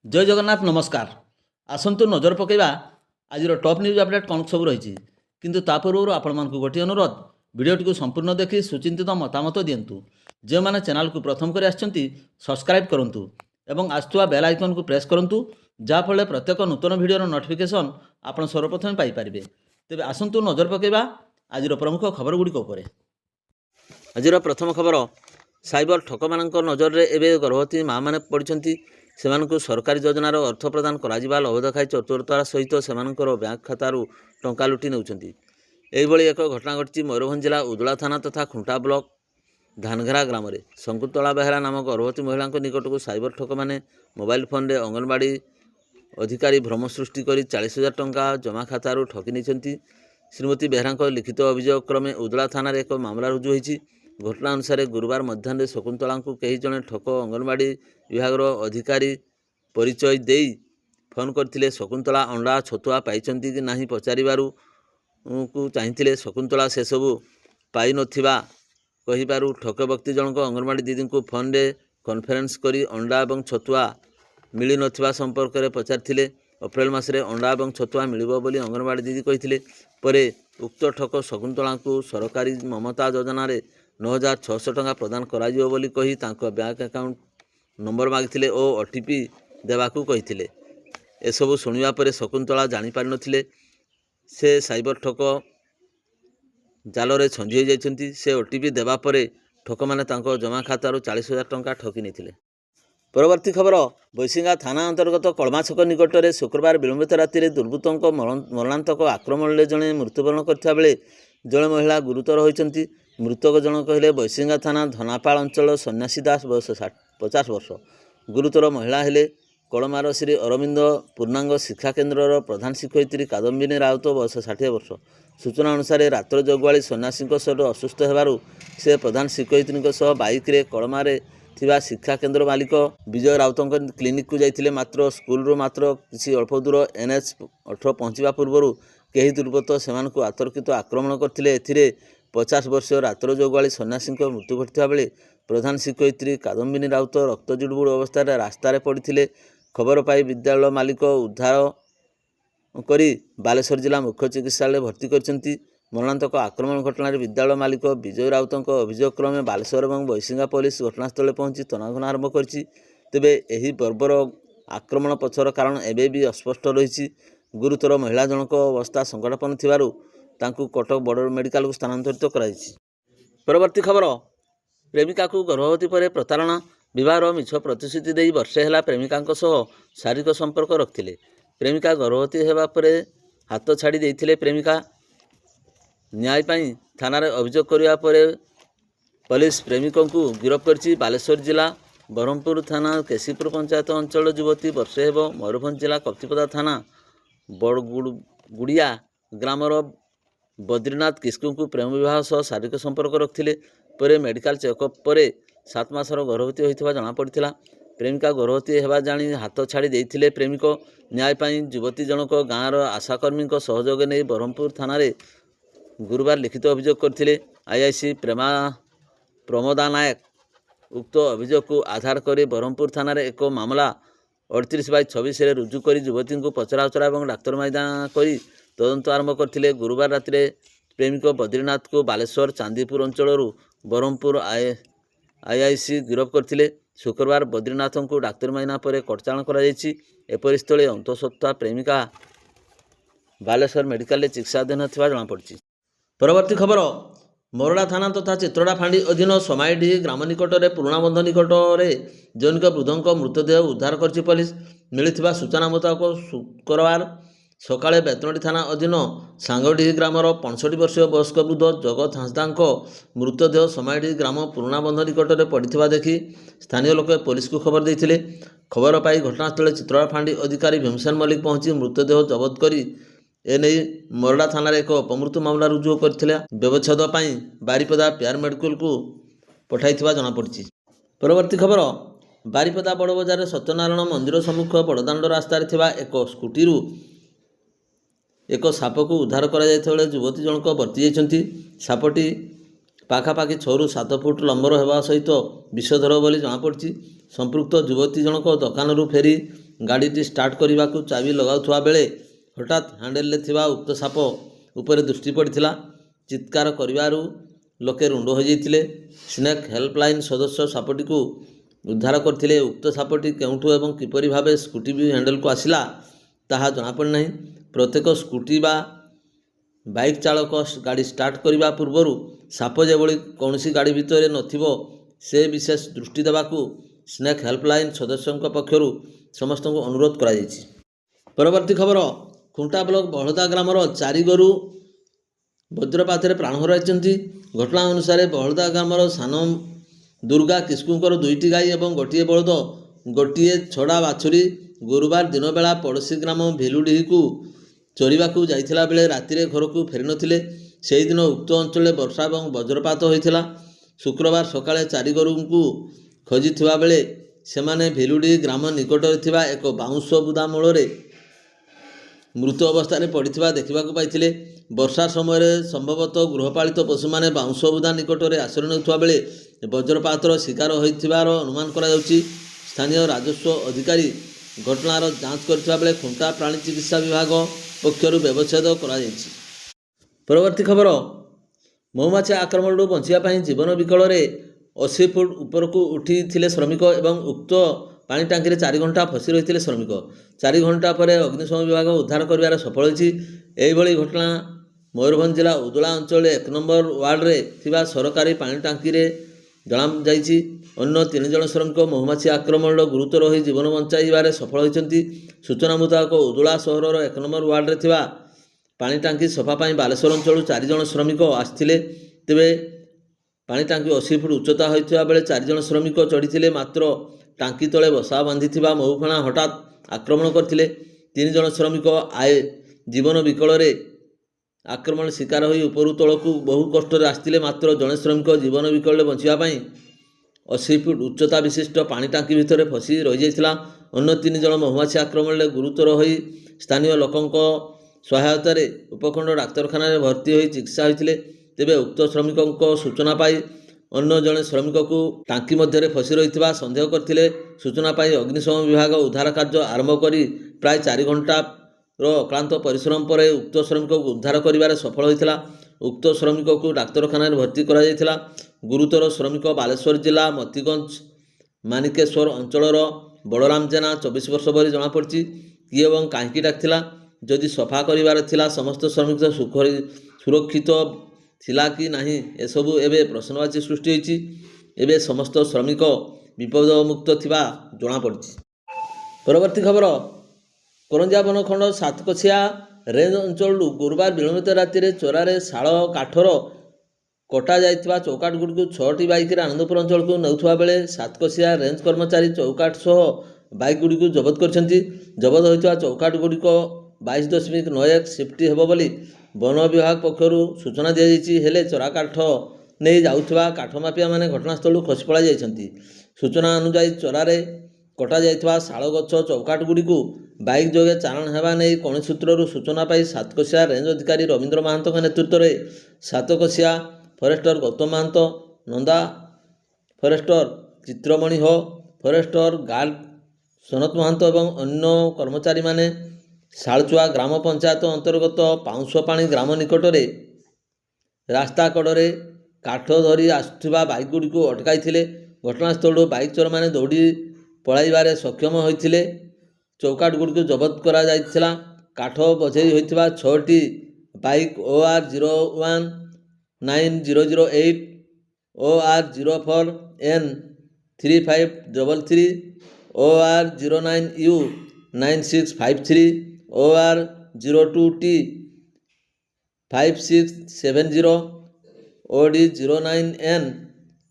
जय जगन्नाथ नमस्कार। आसतु नजर पकईवा आज टॉप न्यूज अपडेट कौन सब रही किंतु ता पूर्व आपण मानक गोटे अनुरोध भिडियोटी संपूर्ण देखि सुचिंतित मतामत दिंतु। जो मैंने चैनल को प्रथम कर सब्सक्राइब करूँ एवं आसुवा बेल आइकन को प्रेस करूँ जहाँफल प्रत्येक नूतन भिडियोर नोटिफिकेशन आप सर्वप्रथम पाइपर। तेज आसतु नजर पकईवा आज प्रमुख खबर गुड़िक। आज प्रथम खबर साइबर ठक मान नजर में एवं गर्भवती माँ मैंने पड़ती से सरकारी योजनार अर्थ प्रदान करा लोभ देखाई चतुरतार सहित से बैंक खातारू टंका लुटि नेउछंती। एहिभଳି एक घटना घटी मयूरभंज जिला उदुला थाना तथा खुंटा ब्लॉक धानघरा ग्राम में शंकुतला बेहरा नामक गर्भवती महिला निकट को साइबर ठक मैंने मोबाइल फोन रे अंगनवाड़ी अधिकारी भ्रम सृष्टि कर 40,000 टंका जमा खातारू ठकी नहीं। श्रीमती बेहरा लिखित अभियोग क्रमे उदुला थाना एक मामला रुजु होती। घटना अनुसार गुरुवार मध्याह्न शकुंतला को कई जने ठक अंगनवाड़ी विभाग अधिकारी परिचय दे फोन करते। शकुंतला अंडा छतुआ पाई कि नहीं पचारू को चाहिए। शकुंतला से सबू पाई नथिबा कहिबारु ठक व्यक्ति जनक अंगनवाड़ी दीदी को फोन रे कॉन्फ्रेंस करी अंडा और छतुआ मिली नथिबा संपर्क में पचारिथिले। अप्रैल मासरे अंडा और छतुआ मिलिबो बोली अंगनवाड़ी दीदी कहिथिले। परे उक्त ठक शकुंतला को सरकारी ममता योजना 9,600 टंका प्रदान कराजियो बोली कही तांको बैंक अकाउंट नंबर मागिथिले और ओटीपी देवाकू कहिथिले। एसबू शुणिबा परे शकुंतला जानी पारि नथिले से साइबर ठक जालरे छंदी जाइछंती। से ओटीपी देवा परे ठक माने तांको जमा खातारू 40,000 टंका ठकी नेथिले। परवर्ती खबर बैसिंगा थाना अंतर्गत कलमा छक निकट में शुक्रवार विलंबित राति दुर्बृत्तों मरणांतक आक्रमण में जड़े मृत्युवरण करता बेले जड़े महिला गुरुतर होती। मृतक जनक कहले बैसिंगा थाना धनापाल अंचल सन्यासी दास बयस 50 वर्ष। गुरुतर महिला हेले कलमार श्री अरविंद पूर्णांग शिक्षा केन्द्र प्रधान शिक्षयित्री कादम्बिनी राउत बयस 60 वर्ष। सूचना अनुसार रात्र जगुआली सन्यासी असुस्थ होबारु से प्रधान शिक्षयित्री बाइक रे कलमार थिबा शिक्षा केन्द्र मालिक विजय राउत क्लिनिक को जाइथिले। मात्र स्कूल मात्र किसी अल्प दूर NH 18 पहुँचा पूर्व कई दुर्बृत्त से आतर्कित आक्रमण करथिले। एथिरे 50 वर्षीय रात्र जगुआली सन्यासी मृत्यु घटता बेले प्रधान शिक्षयित्री कादम्बिनी राउत रक्त जुड़बुड़ अवस्था रास्तार पड़ते। खबर पाई विद्यालय मालिक उद्धार करी बालेश्वर जिला मुख्य चिकित्सालय भर्ती करछंती। मरणांतक आक्रमण घटना विद्यालय मालिक विजय राउत अभियोग क्रमे बालेश्वर और बैसिंगा पुलिस घटनास्थल पहुंची तनाघना आरंभ करछि। तेबे एही बर्बर आक्रमण पछर कारण एबे भी अस्पष्ट रही। गुरुतर महिला जनक अवस्था संकटापन्न थिबारु तांकु कटक बड़ मेडिकल को स्थानांतरित कराइछि। परवर्ती खबर प्रेमिका को गर्भवती पर प्रतारणा विवाहर मिछ प्रतिश्रुति दे वर्षे है प्रेमिका शारीरिक संपर्क रखिले। प्रेमिका गर्भवती होगा पर हाथ छाड़ी देते। प्रेमिका न्याय पाई थाना रे अभियोग करने पर पुलिस प्रेमिकों को गिरफ्त कर बालेश्वर जिला ब्रह्मपुर थाना केसीपुर पंचायत अंचल युवती वर्षे हेब मयूरभंज जिला कप्तिपदा थाना बड़गुड़िया ग्रामर बद्रीनाथ किस्कू को प्रेम विवाह सह शारीरिक संपर्क रखिले। पर मेडिकल चेकअप पर 7 मासर गर्भवती होता जमापड़ा। प्रेमिका गर्भवती होगा जानी हाथ छाड़ी देते। प्रेमिक न्याय पाई युवती जनक गाँवर आशाकर्मी सहयोग नहीं ब्रह्मपुर थाना रे गुरुवार लिखित अभियोग करथिले। आईआईसी प्रमोदा नायक उक्त अभियोग को आधार कर ब्रह्मपुर थाना रे एक मामला 38/26 रुजु कर युवती को पचराउचरा और डाक्तर माइदा कर तदंत आरंभ करथिले। गुरुवार राति प्रेमिक बद्रीनाथ को बालेश्वर चांदीपुर अंचल ब्रह्मपुर आईआईसी गिरफ्त करथिले। शुक्रवार बद्रीनाथ को डाक्तर माइना पर कटचाण करपरिस्थले अंतसत्त्वा प्रेमिका बालेश्वर मेडिकल चिकित्साधीन थिबा जमापड़ी। परवर्ती खबर मोरडा थाना तथा चित्रोड़ा फांडी अधीन समाईडी ग्राम निकट में पुराणा बंध निकट में जैनिक वृद्धों मृतदेह उद्धार कर पुलिस मिलता सूचना मुताबक शुक्रवार सकाळे बेतनटी थाना अधीन सांगडी ग्रामर 65 वर्षीय वयस्क वृद्ध जगत हांसदा मृतदेह समाईडी ग्राम पुराणा बंध निकट में पड़ा देखि स्थानीय लोक पुलिस को खबर देते। खबर पाई घटनास्थल चित्रोड़ा फांडी अधिकारी भीमसेन मल्लिक पहुंची मृतदेह जबत कर एने मोरडा थाना एक अपमृत्यु मामला रुजु करथिले। व्यवच्छेद पाई बारिपदा प्यार मेडिकल को पठाई जमापड़ी। परवर्ती खबर बारिपदा बड़ बजार सत्यनारायण मंदिर सम्मुख बड़दाण्ड रास्तार थिबा एक स्कूटी एक साप को उद्धार करा बेले युवती जनक बर्ती जाइछंती। सापटी पाखापाखि 6 ରୁ 7 फुट लंबर होगा सहित विषधर बोली जमापड़ी। संपृक्त युवती जनक दुकान फेरी ଗାଡ଼ିଟି ଷ୍ଟାର୍ଟ କରିବାକୁ ଚାବି ଲଗାଉଥିବା ବେଳେ ହଠାତ୍ ହ୍ୟାଣ୍ଡେଲରେ ଥିବା ଉକ୍ତ ସାପ ଉପରେ ଦୃଷ୍ଟି ପଡ଼ିଥିଲା। ଚିତ୍କାର କରିବାରୁ ଲୋକେ ରୁଣ୍ଡ ହୋଇଯାଇଥିଲେ। ସ୍ନେକ୍ ହେଲ୍ପଲାଇନ୍ ସଦସ୍ୟ ସାପଟିକୁ ଉଦ୍ଧାର କରିଥିଲେ। ଉକ୍ତ ସାପଟି କେଉଁଠୁ ଏବଂ କିପରି ଭାବେ ସ୍କୁଟି ହ୍ୟାଣ୍ଡେଲକୁ ଆସିଲା ତାହା ଜଣାପଡ଼ିନାହିଁ। ପ୍ରତ୍ୟେକ ସ୍କୁଟି ବା ବାଇକ୍ ଚାଳକ ଗାଡ଼ି ଷ୍ଟାର୍ଟ କରିବା ପୂର୍ବରୁ ସାପ ଯେଭଳି କୌଣସି ଗାଡ଼ି ଭିତରେ ନଥିବ ସେ ବିଶେଷ ଦୃଷ୍ଟି ଦେବାକୁ ସ୍ନେକ୍ ହେଲ୍ପଲାଇନ୍ ସଦସ୍ୟଙ୍କ ପକ୍ଷରୁ ସମସ୍ତଙ୍କୁ ଅନୁରୋଧ କରାଯାଇଛି। ପରବର୍ତ୍ତୀ ଖବର, ଖୁଣ୍ଟା ବ୍ଲକ ବହଳଦା ଗ୍ରାମର 4 ଗୋରୁ ବଜ୍ରପାତରେ ପ୍ରାଣ ହରାଇଛନ୍ତି। ଘଟଣା ଅନୁସାରେ ବହଳଦା ଗ୍ରାମର ସାନ ଦୁର୍ଗା କିସ୍କୁଙ୍କର 2ଟି ଗାଈ ଏବଂ ଗୋଟିଏ ବଳଦ, ଗୋଟିଏ ଛଡ଼ା ବାଛୁରୀ ଗୁରୁବାର ଦିନବେଳା ପଡ଼ୋଶୀ ଗ୍ରାମ ଭିଲୁଡିହିକୁ ଚରିବାକୁ ଯାଇଥିଲା ବେଳେ ରାତିରେ ଘରକୁ ଫେରିନଥିଲେ। ସେହିଦିନ ଉକ୍ତ ଅଞ୍ଚଳରେ ବର୍ଷା ଏବଂ ବଜ୍ରପାତ ହୋଇଥିଲା। ଶୁକ୍ରବାର ସକାଳେ 4 ଗୋରୁଙ୍କୁ ଖୋଜିଥିବା ବେଳେ ସେମାନେ ଭିଲୁଡିହି ଗ୍ରାମ ନିକଟରେ ଥିବା ଏକ ବାଉଁଶ ବୁଦା ମୂଳରେ ମୃତ ଅବସ୍ଥାରେ ପଡ଼ିଥିବା ଦେଖିବାକୁ ପାଇଥିଲେ। ବର୍ଷା ସମୟରେ ସମ୍ଭବତଃ ଗୃହପାଳିତ ପଶୁମାନେ ବାଉଁଶ ବୁଦା ନିକଟରେ ଆଶ୍ରୟ ନେଉଥିବା ବେଳେ ବଜ୍ରପାତର ଶିକାର ହୋଇଥିବାର ଅନୁମାନ କରାଯାଉଛି। ସ୍ଥାନୀୟ ରାଜସ୍ୱ ଅଧିକାରୀ ଘଟଣାର ଯାଞ୍ଚ କରିଥିବା ବେଳେ ଖୁଣ୍ଟା ପ୍ରାଣୀ ଚିକିତ୍ସା ବିଭାଗ ପକ୍ଷରୁ ବ୍ୟବଚ୍ଛେଦ କରାଯାଇଛି। ପରବର୍ତ୍ତୀ ଖବର, ମହୁମାଛି ଆକ୍ରମଣରୁ ବଞ୍ଚିବା ପାଇଁ ଜୀବନ ବିକଳରେ 80 ଫୁଟ ଉପରକୁ ଉଠିଥିଲେ ଶ୍ରମିକ ଏବଂ ଉକ୍ତ ପାଣି ଟାଙ୍କିରେ 4 ଘଣ୍ଟା ଫସି ରହିଥିଲେ ଶ୍ରମିକ। 4 ଘଣ୍ଟା ପରେ ଅଗ୍ନିଶମ ବିଭାଗ ଉଦ୍ଧାର କରିବାରେ ସଫଳ ହୋଇଛି। ଏହିଭଳି ଘଟଣା ମୟୂରଭଞ୍ଜ ଜିଲ୍ଲା ଉଦଳା ଅଞ୍ଚଳରେ 1 ନମ୍ବର ୱାର୍ଡରେ ଥିବା ସରକାରୀ ପାଣି ଟାଙ୍କିରେ ଜଣାଯାଇଛି। ଅନ୍ୟ 3 ଜଣ ଶ୍ରମିକ ମହୁମାଛି ଆକ୍ରମଣର ଗୁରୁତର ହୋଇ ଜୀବନ ବଞ୍ଚାଇବାରେ ସଫଳ ହୋଇଛନ୍ତି। ସୂଚନା ମୁତାବକ ଉଦଳା ସହରର 1 ନମ୍ବର ୱାର୍ଡରେ ଥିବା ପାଣି ଟାଙ୍କି ସଫା ପାଇଁ ବାଲେଶ୍ୱର ଅଞ୍ଚଳରୁ 4 ଜଣ ଶ୍ରମିକ ଆସିଥିଲେ। ତେବେ ପାଣି ଟାଙ୍କି 80 ଫୁଟ ଉଚ୍ଚତା ହୋଇଥିବା ବେଳେ 4 ଜଣ ଶ୍ରମିକ ଚଢ଼ିଥିଲେ। ମାତ୍ର ଟାଙ୍କି ତଳେ ବସା ବାନ୍ଧିଥିବା ମହୁଫେଣା ହଠାତ୍ ଆକ୍ରମଣ କରିଥିଲେ। 3 ଜଣ ଶ୍ରମିକ ଜୀବନ ବିକଳରେ ଆକ୍ରମଣ ଶିକାର ହୋଇ ଉପରୁ ତଳକୁ ବହୁ କଷ୍ଟରେ ଆସିଥିଲେ। ମାତ୍ର ଜଣେ ଶ୍ରମିକ ଜୀବନ ବିକଳରେ ବଞ୍ଚିବା ପାଇଁ 80 ଫୁଟ ଉଚ୍ଚତା ବିଶିଷ୍ଟ ପାଣି ଟାଙ୍କି ଭିତରେ ଫସି ରହିଯାଇଥିଲା। ଅନ୍ୟ 3 ଜଣ ମହୁମାଛି ଆକ୍ରମଣରେ ଗୁରୁତର ହୋଇ ସ୍ଥାନୀୟ ଲୋକଙ୍କ ସହାୟତାରେ ଉପଖଣ୍ଡ ଡାକ୍ତରଖାନାରେ ଭର୍ତ୍ତି ହୋଇ ଚିକିତ୍ସା ହୋଇଥିଲେ। ତେବେ ଉକ୍ତ ଶ୍ରମିକଙ୍କ ସୂଚନା ପାଇ ଅନ୍ୟ ଜଣେ ଶ୍ରମିକକୁ ଟାଙ୍କି ମଧ୍ୟରେ ଫସି ରହିଥିବା ସନ୍ଦେହ କରିଥିଲେ। ସୂଚନା ପାଇ ଅଗ୍ନିଶମ ବିଭାଗ ଉଦ୍ଧାର କାର୍ଯ୍ୟ ଆରମ୍ଭ କରି ପ୍ରାୟ 4 ଘଣ୍ଟାର ଅକ୍ଳାନ୍ତ ପରିଶ୍ରମ ପରେ ଉକ୍ତ ଶ୍ରମିକକୁ ଉଦ୍ଧାର କରିବାରେ ସଫଳ ହୋଇଥିଲା। ଉକ୍ତ ଶ୍ରମିକକୁ ଡାକ୍ତରଖାନାରେ ଭର୍ତ୍ତି କରାଯାଇଥିଲା। ଗୁରୁତର ଶ୍ରମିକ ବାଲେଶ୍ୱର ଜିଲ୍ଲା ମତିଗଞ୍ଜ ମାନିକେଶ୍ୱର ଅଞ୍ଚଳର ବଳରାମ ଜେନା 24 ବର୍ଷ ବୋଲି ଜଣାପଡ଼ିଛି। କିଏ ଏବଂ କାହିଁକି ଡାକିଥିଲା, ଯଦି ସଫା କରିବାର ଥିଲା ସମସ୍ତ ଶ୍ରମିକ ସୁରକ୍ଷିତ ଥିଲା କି ନାହିଁ, ଏସବୁ ଏବେ ପ୍ରଶ୍ନବାଚୀ ସୃଷ୍ଟି ହୋଇଛି। ଏବେ ସମସ୍ତ ଶ୍ରମିକ ବିପଦମୁକ୍ତ ଥିବା ଜଣାପଡ଼ିଛି। ପରବର୍ତ୍ତୀ ଖବର, କରଞ୍ଜିଆ ବନଖଣ୍ଡ ସାତକୋଶିଆ ରେଞ୍ଜ ଅଞ୍ଚଳରୁ ଗୁରୁବାର ବିଳମ୍ବିତ ରାତିରେ ଚୋରାରେ ଶାଳ କାଠର କଟା ଯାଇଥିବା ଚୌକାଠଗୁଡ଼ିକୁ 6ଟି ବାଇକରେ ଆନନ୍ଦପୁର ଅଞ୍ଚଳକୁ ନେଉଥିବା ବେଳେ ସାତକୋଶିଆ ରେଞ୍ଜ କର୍ମଚାରୀ ଚୌକାଠ ସହ ବାଇକଗୁଡ଼ିକୁ ଜବତ କରିଛନ୍ତି। ଜବତ ହୋଇଥିବା ଚୌକାଠଗୁଡ଼ିକ 22.91 ସିଫ୍ଟ ହେବ ବୋଲି ବନ ବିଭାଗ ପକ୍ଷରୁ ସୂଚନା ଦିଆଯାଇଛି। ହେଲେ ଚୋରା କାଠ ନେଇ ଯାଉଥିବା କାଠ ମାଫିଆମାନେ ଘଟଣାସ୍ଥଳରୁ ଖସି ପଳାଇ ଯାଇଛନ୍ତି। ସୂଚନା ଅନୁଯାୟୀ ଚୋରାରେ କଟାଯାଇଥିବା ଶାଳ ଗଛ ଚୌକାଠଗୁଡ଼ିକୁ ବାଇକ୍ ଯୋଗେ ଚାଲାଣ ହେବା ନେଇ କୌଣସି ସୂତ୍ରରୁ ସୂଚନା ପାଇ ସାତକୋଶିଆ ରେଞ୍ଜ ଅଧିକାରୀ ରବୀନ୍ଦ୍ର ମହାନ୍ତଙ୍କ ନେତୃତ୍ୱରେ ସାତକୋଶିଆ ଫରେଷ୍ଟର ଗୌତମ ମହାନ୍ତ, ନନ୍ଦା ଫରେଷ୍ଟର ଚିତ୍ରମଣି ହୋ, ଫରେଷ୍ଟର ଗାର୍ଡ ସନତ ମହାନ୍ତ ଏବଂ ଅନ୍ୟ କର୍ମଚାରୀମାନେ ଶାଳଚୁଆ ଗ୍ରାମ ପଞ୍ଚାୟତ ଅନ୍ତର୍ଗତ ପାଉଁଶପାଣି ଗ୍ରାମ ନିକଟରେ ରାସ୍ତା କଡ଼ରେ କାଠ ଧରି ଆସୁଥିବା ବାଇକଗୁଡ଼ିକୁ ଅଟକାଇଥିଲେ। ଘଟଣାସ୍ଥଳରୁ ବାଇକ୍ ଚୋରମାନେ ଦୌଡ଼ି ପଳାଇବାରେ ସକ୍ଷମ ହୋଇଥିଲେ। ଚୌକାଠଗୁଡ଼ିକୁ ଜବତ କରାଯାଇଥିଲା। କାଠ ବୋଝେଇ ହୋଇଥିବା 6ଟି bike OR 01908, OR 04N 3533, OR 09U 9653, OR 02T 5670, OD 09N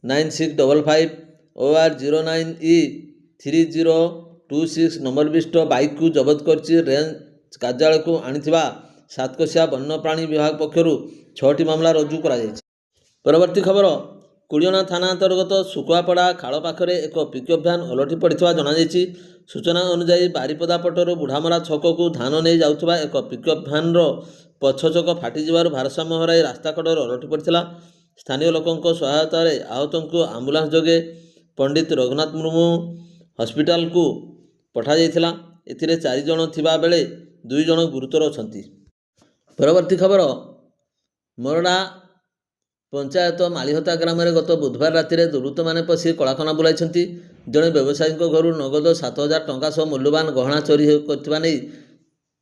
9655, OR 09E 3026 number ବିଶିଷ୍ଟ ବାଇକ୍କୁ ଜବତ କରିଛି। ରେଞ୍ଜ କାର୍ଯ୍ୟାଳୟକୁ ଆଣିଥିବା ସାତକୋଶିଆ ବନ୍ୟପ୍ରାଣୀ ବିଭାଗ ପକ୍ଷରୁ 6ଟି ମାମଲା ରୁଜୁ କରାଯାଇଛି। ପରବର୍ତ୍ତୀ ଖବର, କୁଡ଼ିଅଣା ଥାନା ଅନ୍ତର୍ଗତ ଶୁଖୁଆପଡ଼ା ଖାଳ ପାଖରେ ଏକ ପିକଅପ୍ ଭ୍ୟାନ୍ ଓଲଟି ପଡ଼ିଥିବା ଜଣାଯାଇଛି। ସୂଚନା ଅନୁଯାୟୀ ବାରିପଦା ପଟରୁ ବୁଢ଼ାମରା ଛକକୁ ଧାନ ନେଇ ଯାଉଥିବା ଏକ ପିକଅପ୍ ଭ୍ୟାନ୍ର ପଛ ଚକ ଫାଟିଯିବାରୁ ଭାରସାମ୍ୟ ହରାଇ ରାସ୍ତା କଡ଼ରେ ଓଲଟି ପଡ଼ିଥିଲା। ସ୍ଥାନୀୟ ଲୋକଙ୍କ ସହାୟତାରେ ଆହତଙ୍କୁ ଆମ୍ବୁଲାନ୍ସ ଯୋଗେ ପଣ୍ଡିତ ରଘୁନାଥ ମୁର୍ମୁ ହସ୍ପିଟାଲକୁ ପଠାଯାଇଥିଲା। ଏଥିରେ 4 ଜଣ ଥିବା ବେଳେ 2 ଜଣ ଗୁରୁତର ଅଛନ୍ତି। ପରବର୍ତ୍ତୀ ଖବର, ମରଡ଼ା ପଞ୍ଚାୟତ ମାଳିହତା ଗ୍ରାମରେ ଗତ ବୁଧବାର ରାତିରେ ଦୁର୍ବୃତ୍ତମାନେ ପଶି କଳାକନା ବୁଲାଇଛନ୍ତି। ଜଣେ ବ୍ୟବସାୟୀଙ୍କ ଘରୁ ନଗଦ 7,000 ଟଙ୍କା ସହ ମୂଲ୍ୟବାନ ଗହଣା ଚୋରି କରିଥିବା ନେଇ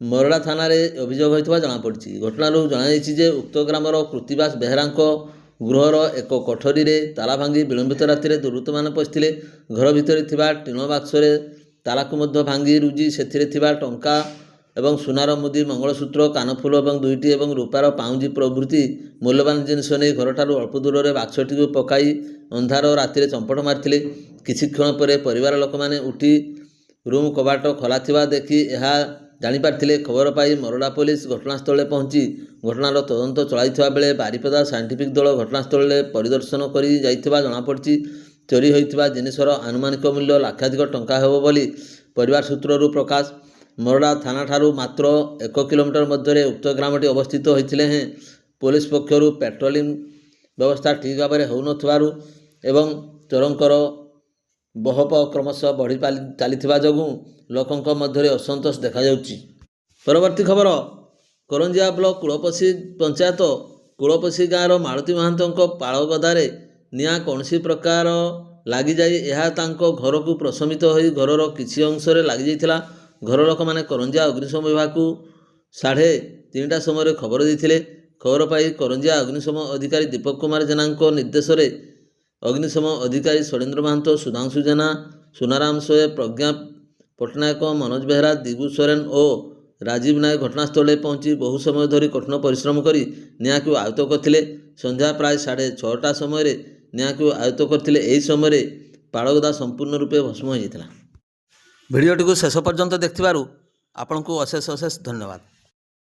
ମରଡ଼ା ଥାନାରେ ଅଭିଯୋଗ ହୋଇଥିବା ଜଣାପଡ଼ିଛି। ଘଟଣାରୁ ଜଣାଯାଇଛି ଯେ ଉକ୍ତ ଗ୍ରାମର କୃତିବାସ ବେହେରାଙ୍କ ଗୃହର ଏକ କୋଠରୀରେ ତାଲା ଭାଙ୍ଗି ବିଳମ୍ବିତ ରାତିରେ ଦୁର୍ବୃତ୍ତମାନେ ପଶିଥିଲେ। ଘର ଭିତରେ ଥିବା ଟିଣ ବାକ୍ସରେ ତାଲାକୁ ମଧ୍ୟ ଭାଙ୍ଗି ରୁଜି ସେଥିରେ ଥିବା ଟଙ୍କା ଏବଂ ସୁନାର ମୁଦି, ମଙ୍ଗଳସୂତ୍ର, କାନଫୁଲ ଏବଂ 2ଟି ଏବଂ ରୂପାର ପାଉଁଜି ପ୍ରଭୃତି ମୂଲ୍ୟବାନ ଜିନିଷ ନେଇ ଘରଠାରୁ ଅଳ୍ପ ଦୂରରେ ବାକ୍ସଟିକୁ ପକାଇ ଅନ୍ଧାର ରାତିରେ ଚମ୍ପଟ ମାରିଥିଲେ। କିଛି କ୍ଷଣ ପରେ ପରିବାର ଲୋକମାନେ ଉଠି ରୁମ୍ କବାଟ ଖୋଲାଥିବା ଦେଖି ଏହା ଜାଣିପାରିଥିଲେ। ଖବର ପାଇ ମରଡ଼ା ପୋଲିସ ଘଟଣାସ୍ଥଳରେ ପହଞ୍ଚି ଘଟଣାର ତଦନ୍ତ ଚଳାଇଥିବା ବେଳେ ବାରିପଦା ସାଇଣ୍ଟିଫିକ୍ ଦଳ ଘଟଣାସ୍ଥଳରେ ପରିଦର୍ଶନ କରି ଯାଇଥିବା ଜଣାପଡ଼ିଛି। ଚୋରି ହୋଇଥିବା ଜିନିଷର ଆନୁମାନିକ ମୂଲ୍ୟ ଲକ୍ଷାଧିକ ଟଙ୍କା ହେବ ବୋଲି ପରିବାର ସୂତ୍ରରୁ ପ୍ରକାଶ। ମରଡ଼ା ଥାନାଠାରୁ ମାତ୍ର 1 କିଲୋମିଟର ମଧ୍ୟରେ ଉକ୍ତ ଗ୍ରାମଟି ଅବସ୍ଥିତ ହୋଇଥିଲେ ହେଁ ପୋଲିସ ପକ୍ଷରୁ ପାଟ୍ରୋଲିଂ ବ୍ୟବସ୍ଥା ଠିକ୍ ଭାବରେ ହେଉନଥିବାରୁ ଏବଂ ଚୋରଙ୍କର ବହପ କ୍ରମଶଃ ବଢ଼ି ଚାଲିଥିବା ଯୋଗୁଁ ଲୋକଙ୍କ ମଧ୍ୟରେ ଅସନ୍ତୋଷ ଦେଖାଯାଉଛି। ପରବର୍ତ୍ତୀ ଖବର, କରଞ୍ଜିଆ ବ୍ଲକ କୁଳପୋଷି ପଞ୍ଚାୟତ କୁଳପୋଷି ଗାଁର ମାଳତୀ ମହାନ୍ତଙ୍କ ପାଳଗଦାରେ ନିଆଁ କୌଣସି ପ୍ରକାର ଲାଗିଯାଇ ଏହା ତାଙ୍କ ଘରକୁ ପ୍ରଶମିତ ହୋଇ ଘରର କିଛି ଅଂଶରେ ଲାଗିଯାଇଥିଲା। ଘର ଲୋକମାନେ କରଞ୍ଜିଆ ଅଗ୍ନିଶମ ବିଭାଗକୁ 3:30 ସମୟରେ ଖବର ଦେଇଥିଲେ। ଖବର ପାଇ କରଞ୍ଜିଆ ଅଗ୍ନିଶମ ଅଧିକାରୀ ଦୀପକ କୁମାର ଜେନାଙ୍କ ନିର୍ଦ୍ଦେଶରେ ଅଗ୍ନିଶମ ଅଧିକାରୀ ଷଡ଼େନ୍ଦ୍ର ମହାନ୍ତ, ସୁଧାଂଶୁ ଜେନା, ସୁନାରାମ ସୋଏ, ପ୍ରଜ୍ଞା ପଟ୍ଟନାୟକ, ମନୋଜ ବେହେରା, ଦିଗୁ ସୋରେନ ଓ ରାଜୀବ ନାୟକ ଘଟଣାସ୍ଥଳରେ ପହଞ୍ଚି ବହୁ ସମୟ ଧରି କଠିନ ପରିଶ୍ରମ କରି ନିଆଁକୁ ଆୟତ୍ତ କରିଥିଲେ। ସନ୍ଧ୍ୟା ପ୍ରାୟ 6:30 ସମୟରେ ନିଆଁକୁ ଆୟତ୍ତ କରିଥିଲେ। ଏହି ସମୟରେ ପାଳଗଦା ସମ୍ପୂର୍ଣ୍ଣ ରୂପେ ଭସ୍ମ ହୋଇଯାଇଥିଲା। ଭିଡ଼ିଓଟିକୁ ଶେଷ ପର୍ଯ୍ୟନ୍ତ ଦେଖିଥିବାରୁ ଆପଣଙ୍କୁ ଅଶେଷ ଅଶେଷ ଧନ୍ୟବାଦ।